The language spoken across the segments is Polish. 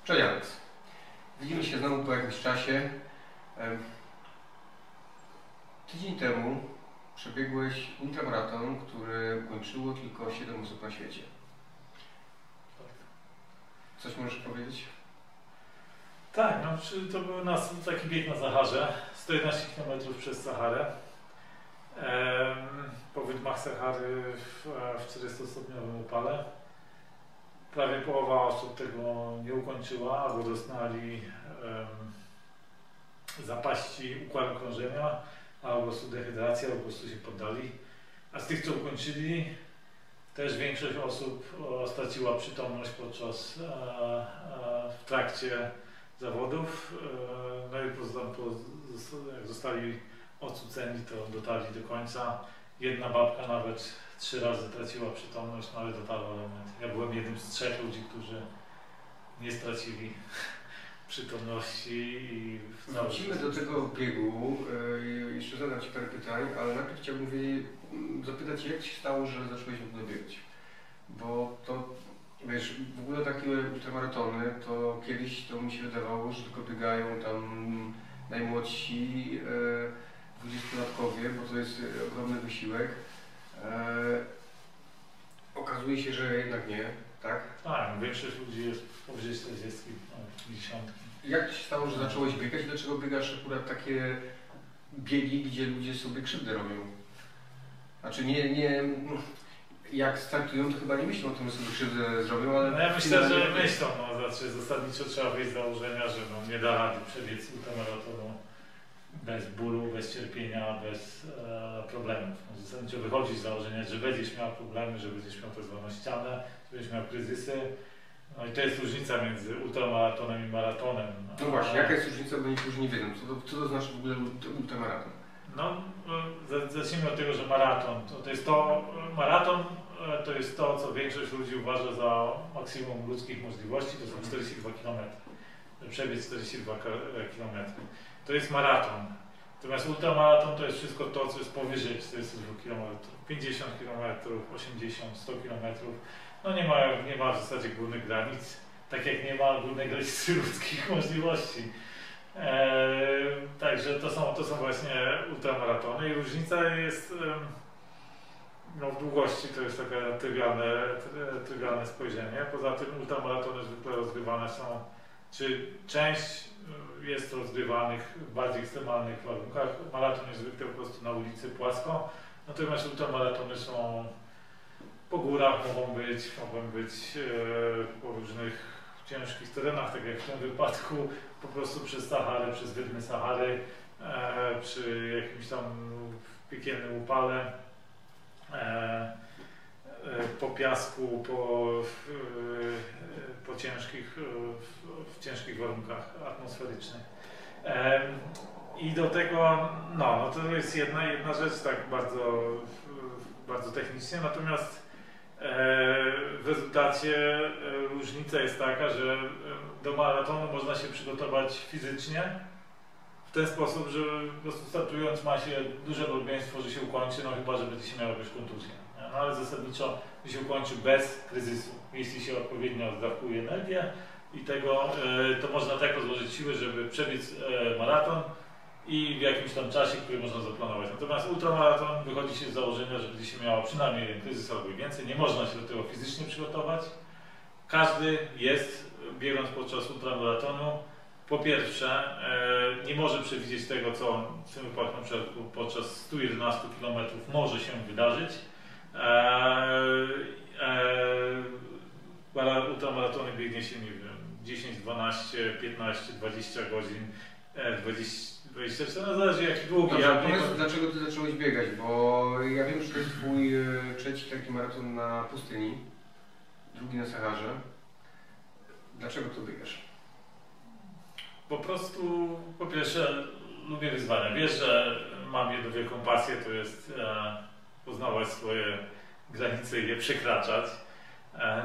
Cześć Alex. Widzimy się znowu po jakimś czasie. Tydzień temu przebiegłeś ultramaraton, który ukończyło tylko 7 osób na świecie. Coś możesz powiedzieć? Tak, no, to był taki bieg na Saharze, 111 km przez Saharę. Po wydmach Sahary w 40-stopniowym upale. Prawie połowa osób tego nie ukończyła, albo doznali zapaści układu krążenia, albo po prostu dehydracji, albo po prostu się poddali. A z tych, co ukończyli, też większość osób straciła przytomność w trakcie zawodów. No i jak zostali odsuceni, to dotarli do końca. Jedna babka nawet 3 razy traciła przytomność, no ale dotarła do momentu. Ja byłem jednym z 3 ludzi, którzy nie stracili przytomności. Wrócimy do tego biegu. Jeszcze zadam Ci parę pytań, ale najpierw chciałbym zapytać, jak Ci się stało, że zacząłeś w ogóle biegać? Bo to, wiesz, w ogóle takie ultramaratony, to kiedyś to mi się wydawało, że tylko biegają tam najmłodsi 20-latkowie, bo to jest ogromny wysiłek. Okazuje się, że jednak nie, tak? Tak, większość ludzi jest powyżej 40, 50. Jak Ci się stało, że zacząłeś biegać? Dlaczego biegasz akurat takie biegi, gdzie ludzie sobie krzywdę robią? Znaczy jak startują, to chyba nie myślą o tym, że sobie krzywdę zrobią, ale... No ja myślę, że myślą, znaczy zasadniczo trzeba wyjść z założenia, że nie da rady przebiec ultramaratonu bez bólu, bez cierpienia, bez problemów. Zasadniczo wychodzić z założenia, że będziesz miał problemy, że będziesz miał tak zwaną ścianę, że będziesz miał kryzysy. No i to jest różnica między ultramaratonem i maratonem. No właśnie, jaka jest różnica, bo niektórzy nie wiedzą, co to znaczy w ogóle ultramaraton? No, zacznijmy od tego, że maraton to jest to, co większość ludzi uważa za maksimum ludzkich możliwości, to są 42 km. Przebiec 42 km. To jest maraton. Natomiast ultramaraton to jest wszystko to, co jest powyżej 42 km. 50 km, 80, 100 km. No nie ma w zasadzie górnych granic, tak jak nie ma górnej granicy ludzkich możliwości. Także to są właśnie ultramaratony i różnica jest w długości, to jest takie trywialne spojrzenie. Poza tym ultramaratony zwykle rozgrywane są, czy część jest rozgrywanych w bardziej ekstremalnych warunkach. Maraton jest zwykle po prostu na ulicy płasko, natomiast ultramaratony są po górach, mogą być po różnych ciężkich terenach, tak jak w tym wypadku, po prostu przez Saharę, przez wydmy Sahary, przy jakimś tam piekielnym upale, po piasku, w ciężkich warunkach atmosferycznych. I do tego, no to jest jedna rzecz, tak bardzo technicznie, natomiast w rezultacie różnica jest taka, że do maratonu można się przygotować fizycznie w ten sposób, że po prostu startując ma się duże prawdopodobieństwo, że się ukończy, no chyba, że będzie się miał jakąś kontuzję. No ale zasadniczo się ukończy bez kryzysu, jeśli się odpowiednio oddawkuje energię i to można tak rozłożyć siły, żeby przebiec maraton i w jakimś tam czasie, który można zaplanować. Natomiast ultramaraton wychodzi się z założenia, że będzie się miało przynajmniej jeden kryzys albo i więcej. Nie można się do tego fizycznie przygotować. Każdy biegnąc podczas ultramaratonu, po pierwsze nie może przewidzieć tego, co w tym wypadku na przykład podczas 111 km może się wydarzyć. Ultramaratony biegnie się, nie wiem, 10, 12, 15, 20 godzin, 24, no zależy jaki długi. Dlaczego Ty zacząłeś biegać? Bo ja wiem, że to jest Twój trzeci taki maraton na pustyni, drugi na Saharze. Dlaczego to biegasz? Po prostu, po pierwsze, lubię wyzwania. Wiesz, że mam jedną wielką pasję, to jest poznawać swoje granice i je przekraczać.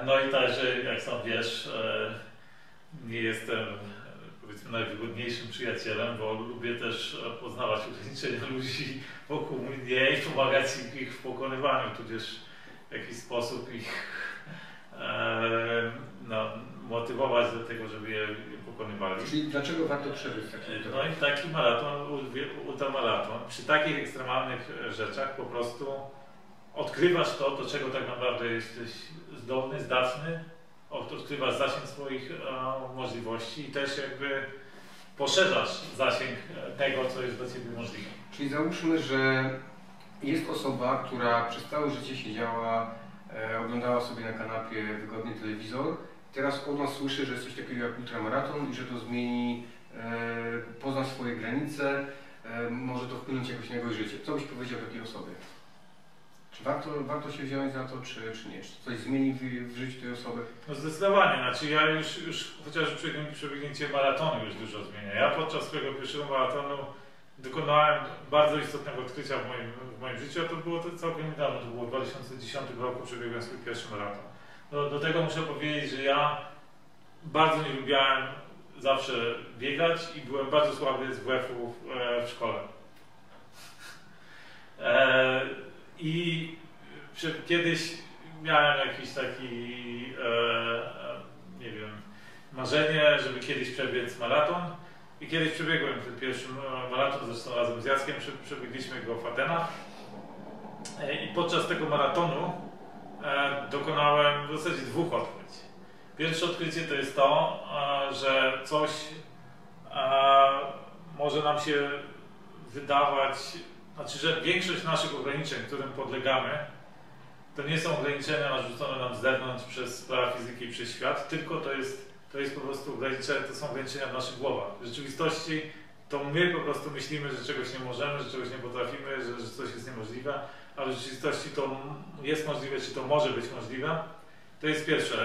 No i także, jak sam wiesz, nie jestem, powiedzmy, najwygodniejszym przyjacielem, bo lubię też poznawać ograniczenia ludzi wokół mnie i pomagać ich w pokonywaniu, tudzież w jakiś sposób ich motywować do tego, żeby je pokonywali. Czyli dlaczego warto przebyć taki No i taki maraton, ultramaraton, przy takich ekstremalnych rzeczach po prostu odkrywasz to, do czego tak naprawdę jesteś zdolny, zdatny, odkrywasz zasięg swoich możliwości i też jakby poszerzasz zasięg tego, co jest dla Ciebie możliwe. Czyli załóżmy, że jest osoba, która przez całe życie siedziała, oglądała sobie na kanapie wygodnie telewizor. Teraz ona słyszy, że jest coś takiego jak ultramaraton i że to zmieni, pozna swoje granice, może to wpłynąć jakoś na jego życie. Co byś powiedział takiej osobie? Czy warto się wziąć za to, czy nie? Czy coś zmieni w życiu tej osoby? No zdecydowanie, znaczy ja już chociażby przebiegnięcie maratonu już dużo zmienia. Ja podczas swojego pierwszego maratonu dokonałem bardzo istotnego odkrycia w moim życiu, a to było to całkiem niedawno, to było w 2010 roku, przebiegłem swój pierwszy maraton. Do tego muszę powiedzieć, że ja bardzo nie lubiałem zawsze biegać i byłem bardzo słaby z WF-u w szkole. I kiedyś miałem jakiś taki, nie wiem, marzenie, żeby kiedyś przebiec maraton. I kiedyś przebiegłem ten pierwszy maraton, zresztą razem z Jackiem przebiegliśmy go w Atenach. I podczas tego maratonu dokonałem w zasadzie dwóch odkryć. Pierwsze odkrycie to jest to, że coś może nam się wydawać, znaczy, że większość naszych ograniczeń, którym podlegamy, to nie są ograniczenia narzucone nam z zewnątrz przez prawa fizyki i przez świat, tylko to jest po prostu ograniczenia, to są ograniczenia w naszych głowach. W rzeczywistości to my po prostu myślimy, że czegoś nie możemy, że czegoś nie potrafimy, że coś jest niemożliwe, a w rzeczywistości to jest możliwe, czy to może być możliwe. To jest pierwsze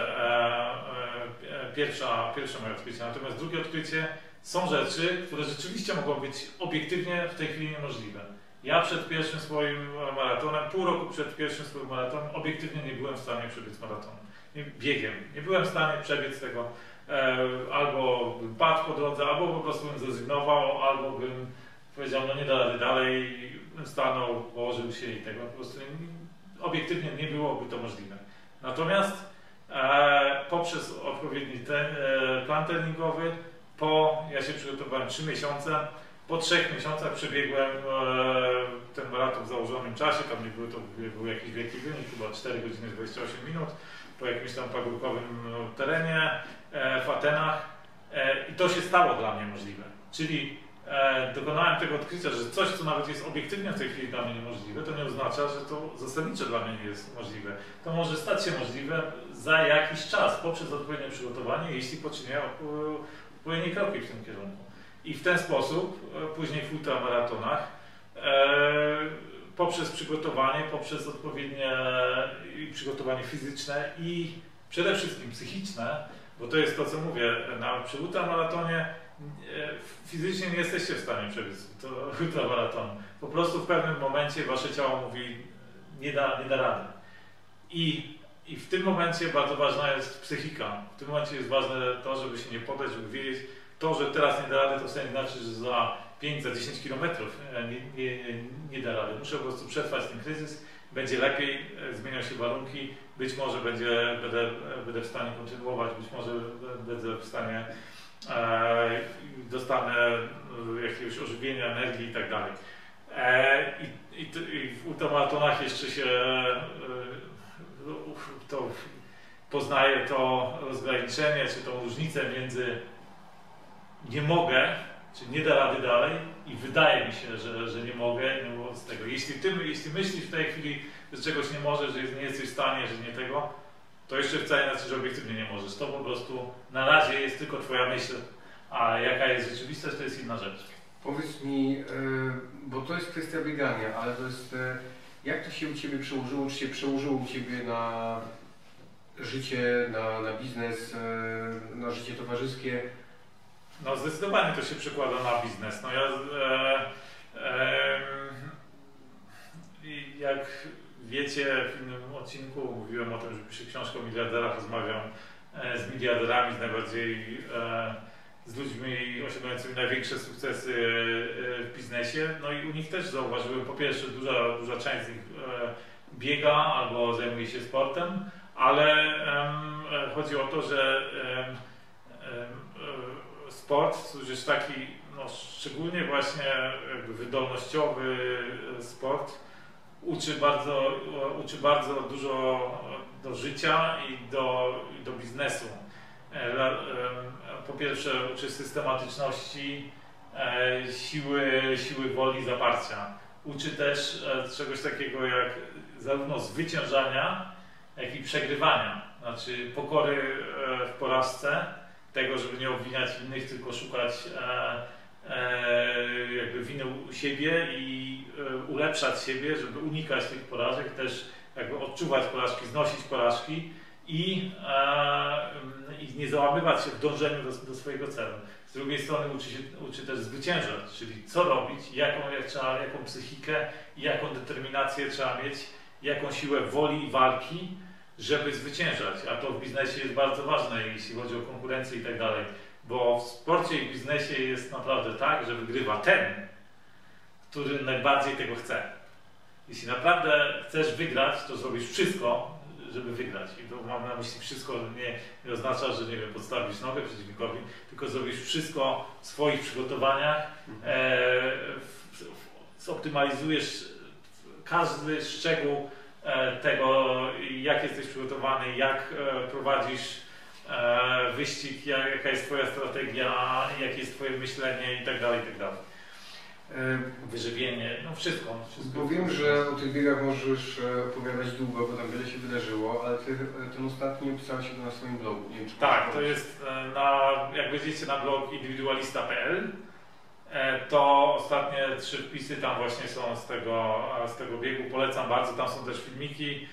moje odkrycie. Natomiast drugie odkrycie, są rzeczy, które rzeczywiście mogą być obiektywnie w tej chwili niemożliwe. Ja przed pierwszym swoim maratonem, pół roku przed pierwszym swoim maratonem, obiektywnie nie byłem w stanie przebiec maratonu. Biegiem. Nie byłem w stanie przebiec tego, albo bym padł po drodze, albo po prostu bym zrezygnował, albo bym powiedział, no nie da rady dalej, bym stanął, położył się i tego. Po prostu obiektywnie nie byłoby to możliwe. Natomiast poprzez odpowiedni plan treningowy, ja się przygotowałem 3 miesiące, po 3 miesiącach przebiegłem ten maraton w założonym czasie, tam nie był jakiś wielki wynik, chyba 4 godziny 28 minut, po jakimś tam pagórkowym terenie w Atenach i to się stało dla mnie możliwe. Czyli dokonałem tego odkrycia, że coś, co nawet jest obiektywnie w tej chwili dla mnie niemożliwe, to nie oznacza, że to zasadniczo dla mnie nie jest możliwe. To może stać się możliwe za jakiś czas, poprzez odpowiednie przygotowanie, jeśli poczynię odpowiednie kroki w tym kierunku. I w ten sposób, później w ultramaratonach, poprzez przygotowanie, poprzez odpowiednie przygotowanie fizyczne i przede wszystkim psychiczne, bo to jest to, co mówię, przy ultramaratonie fizycznie nie jesteście w stanie przebiec ultramaratonu. Po prostu w pewnym momencie wasze ciało mówi, nie da rady. I w tym momencie bardzo ważna jest psychika. W tym momencie jest ważne to, żeby się nie poddać, żeby wiedzieć, to, że teraz nie da rady, to wcale nie znaczy, że za 5, za 10 kilometrów nie da rady. Muszę po prostu przetrwać ten kryzys, będzie lepiej, zmienią się warunki, być może będę w stanie kontynuować, być może będę w stanie, dostanę jakiegoś ożywienia, energii i tak dalej. I w ultramaratonach jeszcze się to poznaje to rozgraniczenie, czy tą różnicę między nie mogę, czy nie da rady dalej i wydaje mi się, że nie mogę z tego. Jeśli myślisz w tej chwili, że czegoś nie możesz, że nie jesteś w stanie, że nie tego, to jeszcze wcale nie znaczy, że obiektywnie nie możesz. To po prostu na razie jest tylko twoja myśl, a jaka jest rzeczywistość, to jest inna rzecz. Powiedz mi, bo to jest kwestia biegania, ale to jest, jak to się u Ciebie przełożyło, czy się przełożyło u Ciebie na życie, na biznes, na życie towarzyskie? No zdecydowanie to się przekłada na biznes. No jak wiecie, w innym odcinku mówiłem o tym, że piszę książkę o miliarderach, rozmawiam z miliarderami, z ludźmi osiągającymi największe sukcesy w biznesie. No i u nich też zauważyłem, po pierwsze duża część z nich biega albo zajmuje się sportem, ale chodzi o to, że sport, tudzież taki no, szczególnie właśnie jakby wydolnościowy sport uczy bardzo dużo do życia i do biznesu. Po pierwsze uczy systematyczności, siły woli, zaparcia. Uczy też czegoś takiego jak zarówno zwyciężania, jak i przegrywania. Znaczy pokory w porażce, tego, żeby nie obwiniać innych, tylko szukać jakby winy u siebie i ulepszać siebie, żeby unikać tych porażek, też jakby odczuwać porażki, znosić porażki i nie załamywać się w dążeniu do swojego celu. Z drugiej strony uczy też zwyciężać, czyli co robić, jaką psychikę i jaką determinację trzeba mieć, jaką siłę woli i walki, żeby zwyciężać. A to w biznesie jest bardzo ważne, jeśli chodzi o konkurencję i tak dalej. Bo w sporcie i w biznesie jest naprawdę tak, że wygrywa ten, który najbardziej tego chce. Jeśli naprawdę chcesz wygrać, to zrobisz wszystko, żeby wygrać. I to mam na myśli wszystko, nie oznacza, że nie wiem, podstawisz nogę przeciwnikowi, tylko zrobisz wszystko w swoich przygotowaniach, zoptymalizujesz każdy szczegół tego, jak jesteś przygotowany, jak prowadzisz wyścig, jaka jest twoja strategia, jakie jest twoje myślenie i tak dalej, wyżywienie, no wszystko. Bo wiem, że o tych biegach możesz opowiadać długo, bo tam wiele się wydarzyło, ale ten ostatni opisałeś się na swoim blogu. Nie wiem, czy tak, to jest jak wejdziecie na blog indywidualista.pl, to ostatnie 3 wpisy tam właśnie są z tego biegu, polecam bardzo, tam są też filmiki.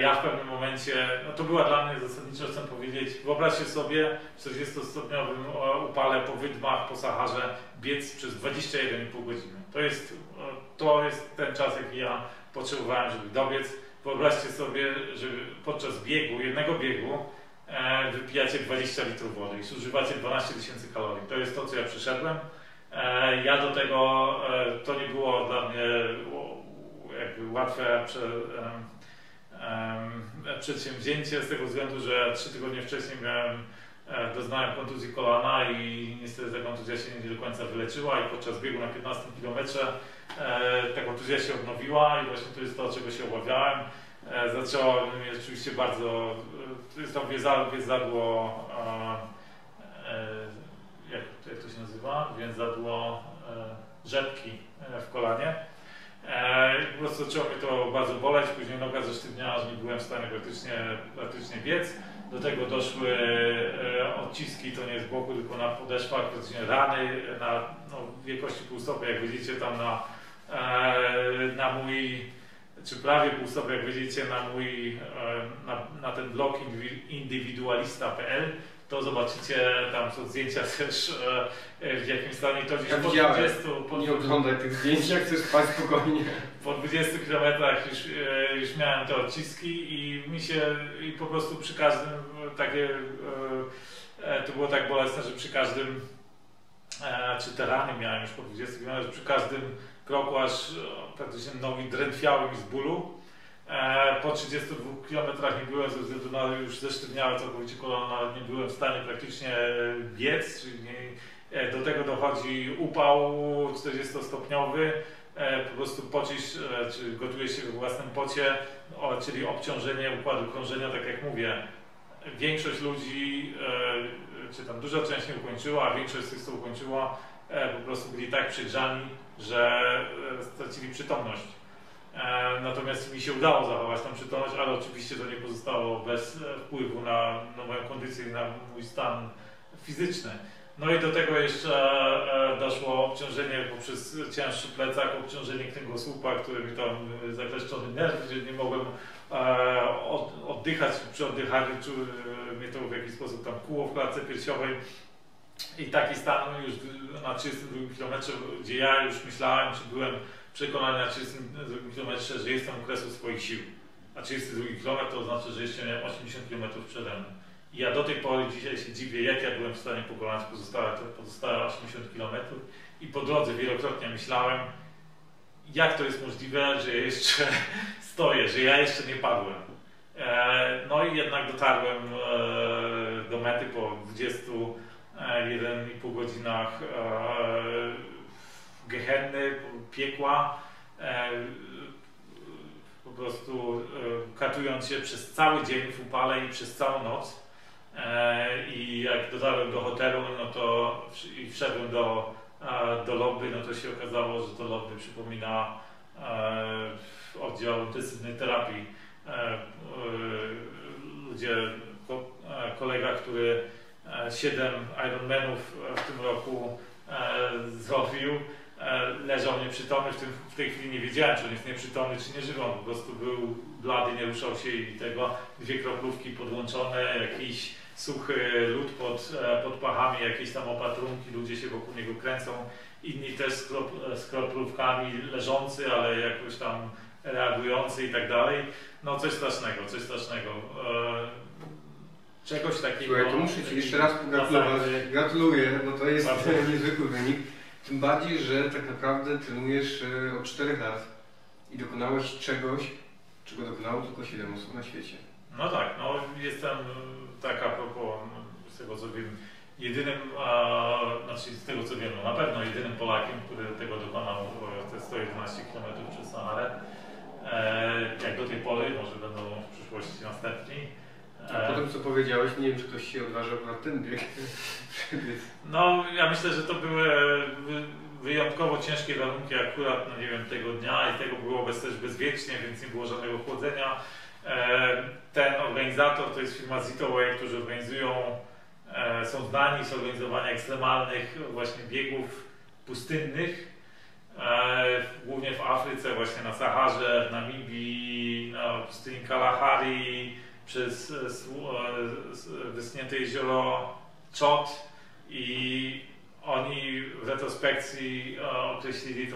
Ja w pewnym momencie, no to była dla mnie zasadniczo, chcę powiedzieć, wyobraźcie sobie w 40-stopniowym upale po wydmach, po Saharze biec przez 21,5 godziny. To jest ten czas, jaki ja potrzebowałem, żeby dobiec. Wyobraźcie sobie, że podczas jednego biegu wypijacie 20 litrów wody i zużywacie 12 000 kalorii. To jest to, co ja przeszedłem. Ja do tego, to nie było dla mnie jakby łatwe przedsięwzięcie z tego względu, że 3 tygodnie wcześniej doznałem kontuzji kolana i niestety ta kontuzja się nie do końca wyleczyła i podczas biegu na 15 kilometrze ta kontuzja się odnowiła i właśnie to jest to, czego się obawiałem. Zaczęło mnie oczywiście bardzo, to jest tam więzadło, jak to się nazywa? Więzadło rzepki w kolanie. Po prostu zaczęło mnie to bardzo boleć, później noga zesztywniała, że nie byłem w stanie praktycznie biec. Do tego doszły odciski, to nie z boku, tylko na podeszwach, praktycznie rany na wielkości półstopia, jak widzicie tam na mój, czy prawie półstopia, jak widzicie na ten blog indywidualista.pl, to zobaczycie, tam są zdjęcia też w jakim stanie to gdzieś po 20. Nie oglądaj tych zdjęć, jak chcesz spać spokojnie. Po 20 kilometrach już miałem te odciski i po prostu przy każdym to było tak bolesne, że przy każdym, czy te rany miałem już po 20 km, że przy każdym kroku aż praktycznie nogi drętwiały mi z bólu. Po 32 km nie byłem, ze względu na już zesztywniałe całkowicie kolana, nie byłem w stanie praktycznie biec, czyli do tego dochodzi upał 40-stopniowy, po prostu pocisz, czy gotujesz się we własnym pocie, czyli obciążenie układu krążenia, tak jak mówię. Większość ludzi, czy tam duża część nie ukończyła, a większość z tych, co ukończyła, po prostu byli tak przegrzani, że stracili przytomność. Natomiast mi się udało zachować tą przytomność, ale oczywiście to nie pozostało bez wpływu na moją kondycję i na mój stan fizyczny. No i do tego jeszcze doszło obciążenie poprzez cięższy plecak, obciążenie kręgosłupa, który mi tam zakleszczony nerw, gdzie nie mogłem oddychać. Przy oddychaniu mnie to w jakiś sposób tam kuło w klatce piersiowej. I taki stan już na 32 km, gdzie ja już myślałem, czy byłem przekonany na 32 km, że jestem u kresu swoich sił. A 32 km to oznacza, że jeszcze miałem 80 km przede mną. I ja do tej pory dzisiaj się dziwię, jak ja byłem w stanie pokonać pozostałe 80 km. I po drodze wielokrotnie myślałem, jak to jest możliwe, że ja jeszcze stoję, że ja jeszcze nie padłem. No i jednak dotarłem do mety po 20 1,5 godzinach gehenny, piekła, po prostu katując się przez cały dzień w upale i przez całą noc. I jak dotarłem do hotelu, no to i wszedłem do lobby, no to się okazało, że to lobby przypomina oddział intensywnej terapii. Kolega, który 7 Ironmanów w tym roku zrobił, leżał nieprzytomny, w tej chwili nie wiedziałem, czy on jest nieprzytomny, czy nie żywy, on po prostu był blady, nie ruszał się i tego, 2 kroplówki podłączone, jakiś suchy lód pod pachami, jakieś tam opatrunki, ludzie się wokół niego kręcą, inni też z kroplówkami leżący, ale jakoś tam reagujący i tak dalej. No coś strasznego. Czegoś takiego. Słuchaj, to muszę Ci jeszcze raz pogratulować. Gratuluję, bo to jest niezwykły wynik. Tym bardziej, że tak naprawdę trenujesz od 4 lat i dokonałeś czegoś, czego dokonało tylko 7 osób na świecie. No tak, no jestem tak a propos z tego co wiem, jedynym, znaczy z tego co wiem, no na pewno jedynym Polakiem, który tego dokonał te 111 km przez Saharę. Jak do tej pory, może będą w przyszłości następni. A po tym co powiedziałeś, nie wiem czy ktoś się odważył na ten bieg. No ja myślę, że to były wyjątkowo ciężkie warunki akurat, no nie wiem, tego dnia i tego było też bezwiecznie, więc nie było żadnego chłodzenia. Ten organizator to jest firma Zitoway, którzy organizują, są znani z organizowania ekstremalnych właśnie biegów pustynnych, głównie w Afryce, właśnie na Saharze, w Namibii, na pustyni Kalahari, przez wyschnięte jezioro Chad i oni w retrospekcji określili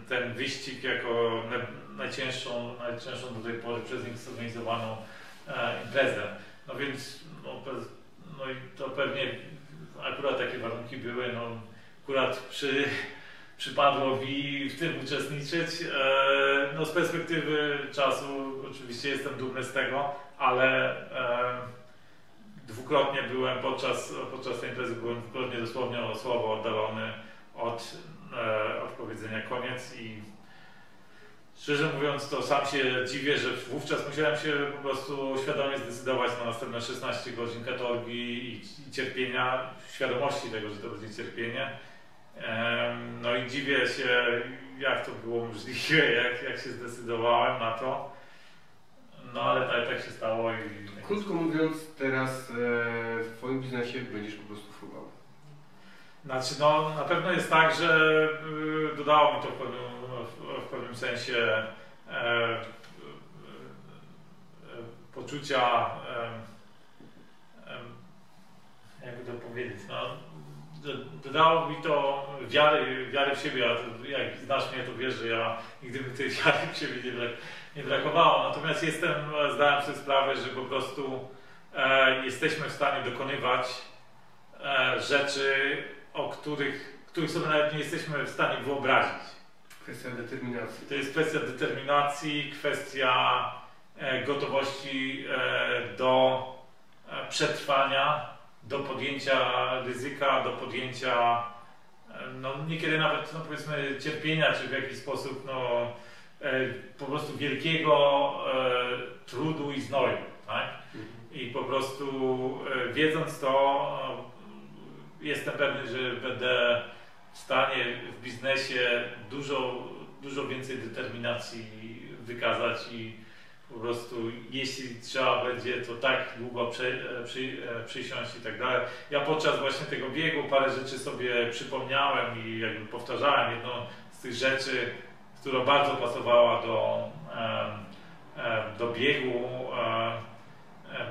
ten wyścig jako najcięższą do tej pory przez nich zorganizowaną imprezę. No więc no i to pewnie akurat takie warunki były, no akurat przypadło mi w tym uczestniczyć. No z perspektywy czasu oczywiście jestem dumny z tego, ale dwukrotnie byłem podczas tej imprezy dwukrotnie dosłownie o słowo oddalony od powiedzenia koniec i szczerze mówiąc to sam się dziwię, że wówczas musiałem się po prostu świadomie zdecydować na następne 16 godzin katorgi i cierpienia, świadomości tego, że to będzie cierpienie. No i dziwię się, jak to było możliwe, jak się zdecydowałem na to. No ale tak się stało. Krótko mówiąc, teraz w Twoim biznesie będziesz po prostu fruwał. Znaczy, no na pewno jest tak, że dodało mi to w pewnym sensie poczucia, jakby to powiedzieć, no, dodało mi to wiary w siebie. Jak znasz mnie, to wiesz, że ja nigdy mi tej wiary w siebie nie brakowało. Natomiast zdałem sobie sprawę, że po prostu jesteśmy w stanie dokonywać rzeczy, których sobie nawet nie jesteśmy w stanie wyobrazić. Kwestia determinacji. To jest kwestia determinacji, kwestia gotowości do przetrwania, do podjęcia ryzyka, do podjęcia no niekiedy nawet no powiedzmy cierpienia, czy w jakiś sposób no, po prostu wielkiego trudu i znoju, tak? I po prostu wiedząc to jestem pewny, że będę w stanie w biznesie dużo więcej determinacji wykazać i po prostu jeśli trzeba będzie to tak długo przysiąść i tak dalej. Ja podczas właśnie tego biegu parę rzeczy sobie przypomniałem i jakby powtarzałem. Jedną z tych rzeczy, która bardzo pasowała do biegu,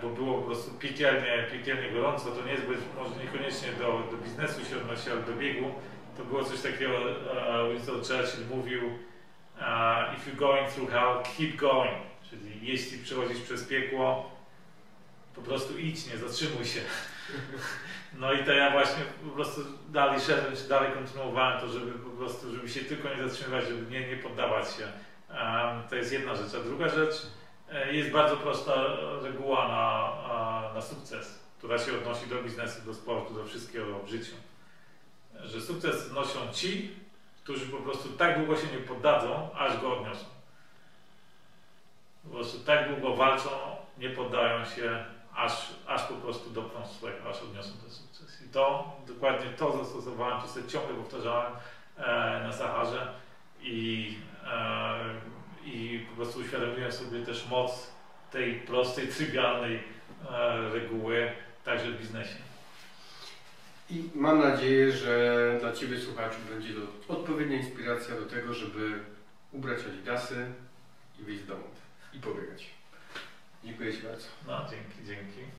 bo było po prostu piekielnie gorąco, to nie jest może niekoniecznie do biznesu się odnosi, ale do biegu. To było coś takiego, Winston Churchill mówił, if you're going through hell, keep going. Czyli jeśli przechodzisz przez piekło, po prostu idź, nie zatrzymuj się. No i to ja właśnie po prostu dalej szedłem, czy dalej kontynuowałem to, żeby się tylko nie zatrzymywać, żeby nie poddawać się. To jest jedna rzecz. A druga rzecz, jest bardzo prosta reguła na sukces. która się odnosi do biznesu, do sportu, do wszystkiego w życiu. Że sukces noszą ci, którzy po prostu tak długo się nie poddadzą, aż go odniosą. Po prostu tak długo walczą, nie poddają się, aż po prostu doprą swojego, aż odniosą ten sukces. I to, dokładnie to zastosowałem, to sobie ciągle powtarzałem na Saharze i po prostu uświadomiłem sobie też moc tej prostej, trywialnej reguły, także w biznesie. I mam nadzieję, że dla Ciebie, słuchaczu, będzie to odpowiednia inspiracja do tego, żeby ubrać adidasy i wyjść z domu i pobiegać. Dziękuję Ci bardzo. No, dzięki.